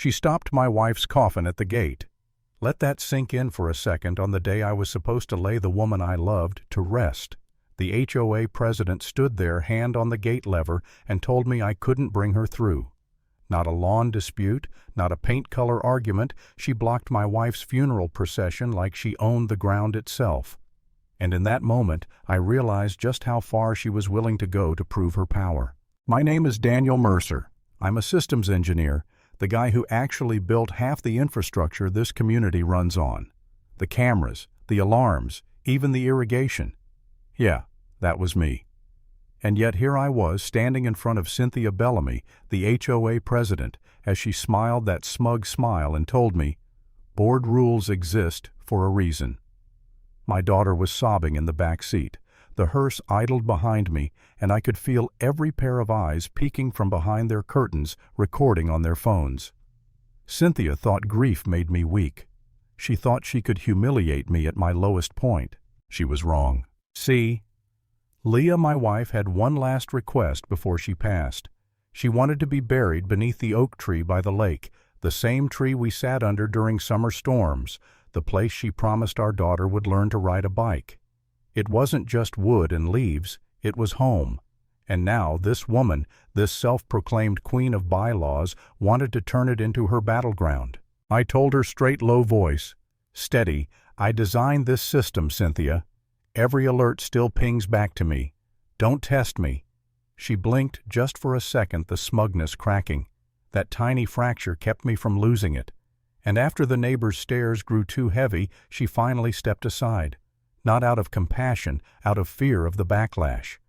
She stopped my wife's coffin at the gate. Let that sink in for a second. On the day I was supposed to lay the woman I loved to rest, the HOA president stood there, hand on the gate lever, and told me I couldn't bring her through. Not a lawn dispute, not a paint color argument. She blocked my wife's funeral procession like she owned the ground itself. And in that moment, I realized just how far she was willing to go to prove her power. My name is Daniel Mercer. I'm a systems engineer, the guy who actually built half the infrastructure this community runs on. The cameras, the alarms, even the irrigation. Yeah, that was me. And yet here I was, standing in front of Cynthia Bellamy, the HOA president, as she smiled that smug smile and told me, "Board rules exist for a reason." My daughter was sobbing in the back seat. The hearse idled behind me, and I could feel every pair of eyes peeking from behind their curtains, recording on their phones. Cynthia thought grief made me weak. She thought she could humiliate me at my lowest point. She was wrong. See, Leah, my wife, had one last request before she passed. She wanted to be buried beneath the oak tree by the lake, the same tree we sat under during summer storms, the place she promised our daughter would learn to ride a bike. It wasn't just wood and leaves, it was home. And now this woman, this self-proclaimed queen of bylaws, wanted to turn it into her battleground. I told her straight, low voice, "Steady, I designed this system, Cynthia. Every alert still pings back to me. Don't test me." She blinked just for a second, the smugness cracking. That tiny fracture kept me from losing it. And after the neighbor's stares grew too heavy, she finally stepped aside. Not out of compassion, out of fear of the backlash.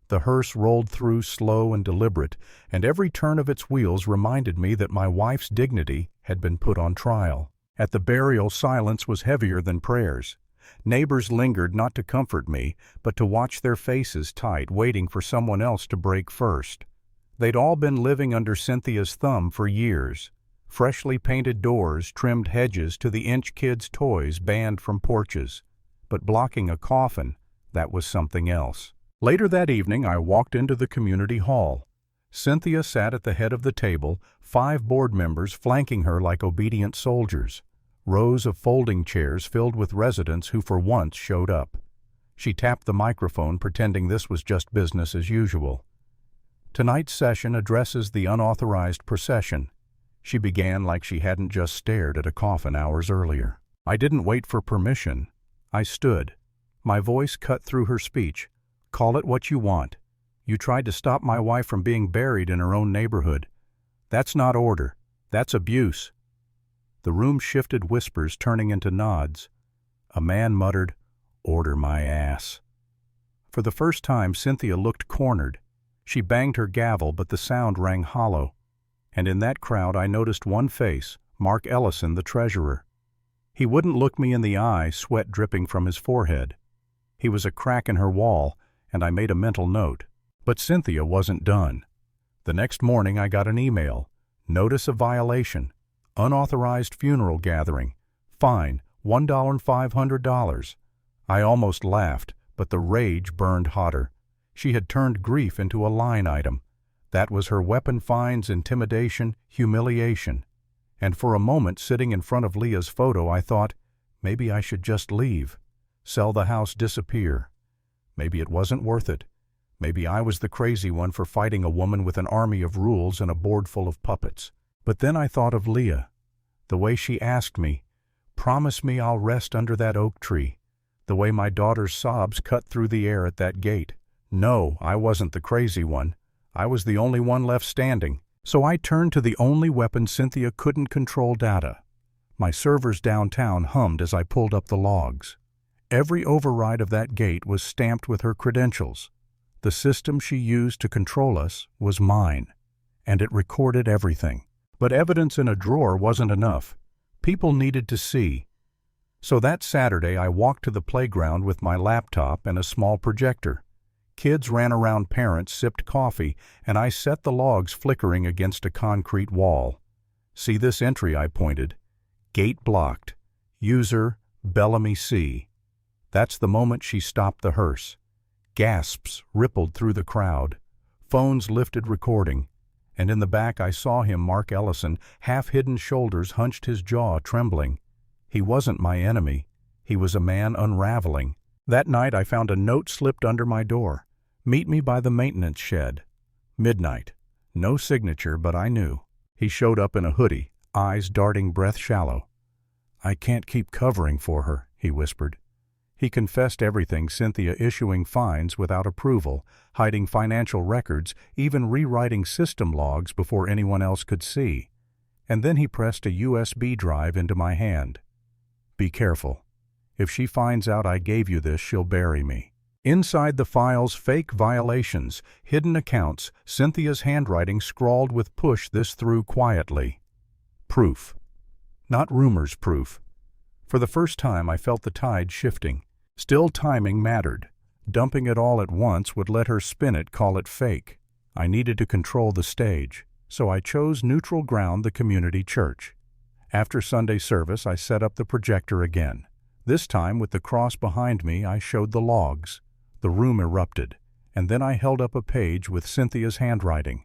The hearse rolled through slow and deliberate, and every turn of its wheels reminded me that my wife's dignity had been put on trial. At the burial, silence was heavier than prayers. Neighbors lingered not to comfort me, but to watch their faces tight, waiting for someone else to break first. They'd all been living under Cynthia's thumb for years. Freshly painted doors, trimmed hedges, to the inch kids' toys banned from porches. But blocking a coffin, that was something else. Later that evening, I walked into the community hall. Cynthia sat at the head of the table, 5 board members flanking her like obedient soldiers. Rows of folding chairs filled with residents who for once showed up. She tapped the microphone, pretending this was just business as usual. Tonight's session addresses the unauthorized procession. She began like she hadn't just stared at a coffin hours earlier. I didn't wait for permission. I stood. My voice cut through her speech. "Call it what you want. You tried to stop my wife from being buried in her own neighborhood. That's not order. That's abuse." The room shifted, whispers turning into nods. A man muttered, "Order my ass." For the first time, Cynthia looked cornered. She banged her gavel, but the sound rang hollow. And in that crowd I noticed one face, Mark Ellison, the treasurer. He wouldn't look me in the eye, sweat dripping from his forehead. He was a crack in her wall, and I made a mental note. But Cynthia wasn't done. The next morning I got an email. Notice of violation. Unauthorized funeral gathering. Fine, $1,500. I almost laughed, but the rage burned hotter. She had turned grief into a line item. That was her weapon: fines, intimidation, humiliation. And for a moment, sitting in front of Leah's photo, I thought, maybe I should just leave. Sell the house, disappear. Maybe it wasn't worth it. Maybe I was the crazy one for fighting a woman with an army of rules and a board full of puppets. But then I thought of Leah. The way she asked me, "Promise me I'll rest under that oak tree." The way my daughter's sobs cut through the air at that gate. No, I wasn't the crazy one. I was the only one left standing. So I turned to the only weapon Cynthia couldn't control: data. My servers downtown hummed as I pulled up the logs. Every override of that gate was stamped with her credentials. The system she used to control us was mine, and it recorded everything. But evidence in a drawer wasn't enough. People needed to see. So that Saturday I walked to the playground with my laptop and a small projector. Kids ran around, parents sipped coffee, and I set the logs flickering against a concrete wall. "See this entry?" I pointed. "Gate blocked. User Bellamy C." That's the moment she stopped the hearse. Gasps rippled through the crowd. Phones lifted, recording. and in the back I saw him, Mark Ellison, half-hidden shoulders hunched, his jaw trembling. He wasn't my enemy. He was a man unraveling. That night I found a note slipped under my door. Meet me by the maintenance shed. Midnight. No signature, but I knew. He showed up in a hoodie, eyes darting, breath shallow. I can't keep covering for her, he whispered. He confessed everything, Cynthia issuing fines without approval, hiding financial records, even rewriting system logs before anyone else could see. And then he pressed a USB drive into my hand. Be careful. If she finds out I gave you this, she'll bury me. Inside the files, fake violations, hidden accounts, Cynthia's handwriting scrawled with "push this through quietly." Proof. Not rumors, proof. For the first time I felt the tide shifting. Still, timing mattered. Dumping it all at once would let her spin it, call it fake. I needed to control the stage, so I chose neutral ground, the community church. After Sunday service, I set up the projector again. This time, with the cross behind me, I showed the logs. The room erupted, and then I held up a page with Cynthia's handwriting.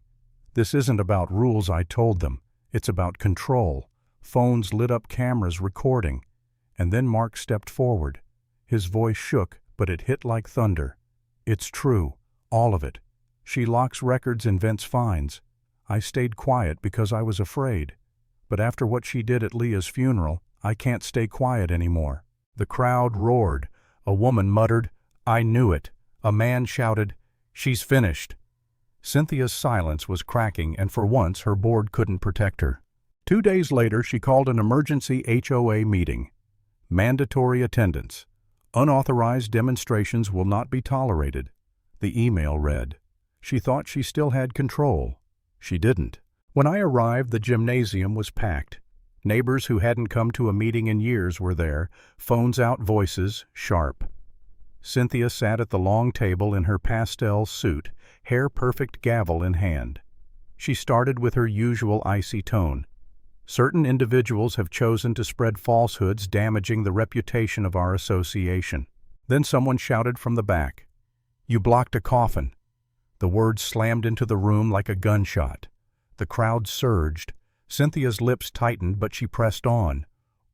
This isn't about rules, I told them. It's about control. Phones lit up, cameras recording. And then Mark stepped forward. His voice shook, but it hit like thunder. It's true, all of it. She locks records, invents fines. I stayed quiet because I was afraid. But after what she did at Leah's funeral, I can't stay quiet anymore. The crowd roared. A woman muttered, I knew it. A man shouted, she's finished. Cynthia's silence was cracking, and for once her board couldn't protect her. 2 days later, she called an emergency HOA meeting. Mandatory attendance. Unauthorized demonstrations will not be tolerated. The email read. She thought she still had control. She didn't. When I arrived, the gymnasium was packed. Neighbors who hadn't come to a meeting in years were there, phones out, voices sharp. Cynthia sat at the long table in her pastel suit, hair-perfect gavel in hand. She started with her usual icy tone. Certain individuals have chosen to spread falsehoods, damaging the reputation of our association. Then someone shouted from the back, You blocked a coffin. The words slammed into the room like a gunshot. The crowd surged. Cynthia's lips tightened, but she pressed on.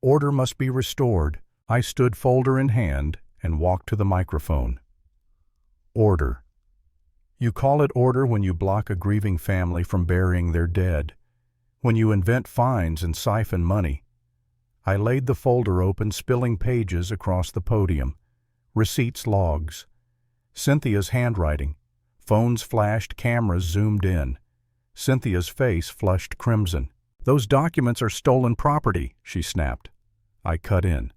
Order must be restored. I stood folder in hand and walked to the microphone. Order. You call it order when you block a grieving family from burying their dead, when you invent fines and siphon money. I laid the folder open, spilling pages across the podium. Receipts, logs. Cynthia's handwriting. Phones flashed, cameras zoomed in. Cynthia's face flushed crimson. Those documents are stolen property, she snapped. I cut in.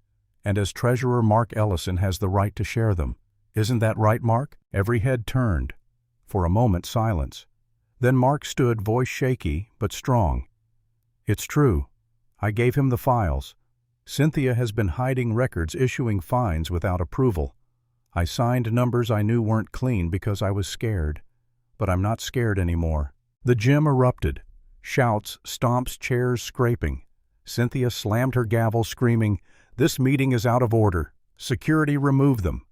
And as treasurer, Mark Ellison has the right to share them. Isn't that right, Mark? Every head turned. For a moment, silence. Then Mark stood, voice shaky but strong. It's true. I gave him the files. Cynthia has been hiding records, issuing fines without approval. I signed numbers I knew weren't clean because I was scared. But I'm not scared anymore. The gym erupted. Shouts, stomps, chairs scraping. Cynthia slammed her gavel, screaming, This meeting is out of order. Security, remove them.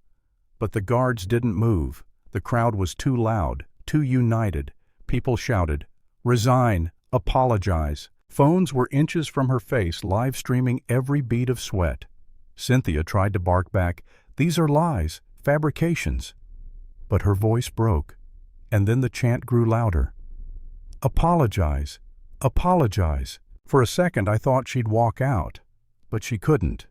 But the guards didn't move. The crowd was too loud, too united. People shouted, Resign, apologize. Phones were inches from her face, live streaming every bead of sweat. Cynthia tried to bark back, These are lies, fabrications. But her voice broke, and then the chant grew louder. Apologize, apologize. For a second I thought she'd walk out, but she couldn't.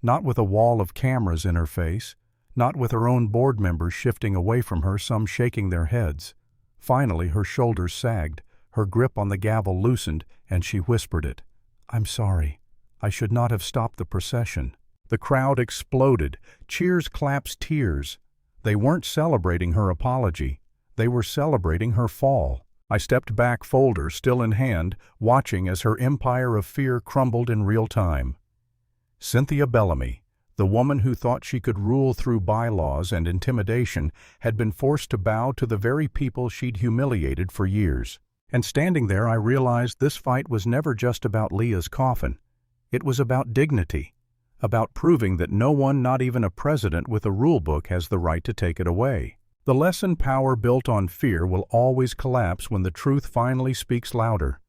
Not with a wall of cameras in her face, not with her own board members shifting away from her, some shaking their heads. Finally her shoulders sagged, her grip on the gavel loosened, and she whispered it. I'm sorry. I should not have stopped the procession. The crowd exploded. Cheers, claps, tears. They weren't celebrating her apology. They were celebrating her fall. I stepped back, folder still in hand, watching as her empire of fear crumbled in real time. Cynthia Bellamy, the woman who thought she could rule through bylaws and intimidation, had been forced to bow to the very people she'd humiliated for years. And standing there, I realized this fight was never just about Leah's coffin. It was about dignity, about proving that no one, not even a president with a rule book, has the right to take it away. The lesson power built on fear will always collapse when the truth finally speaks louder.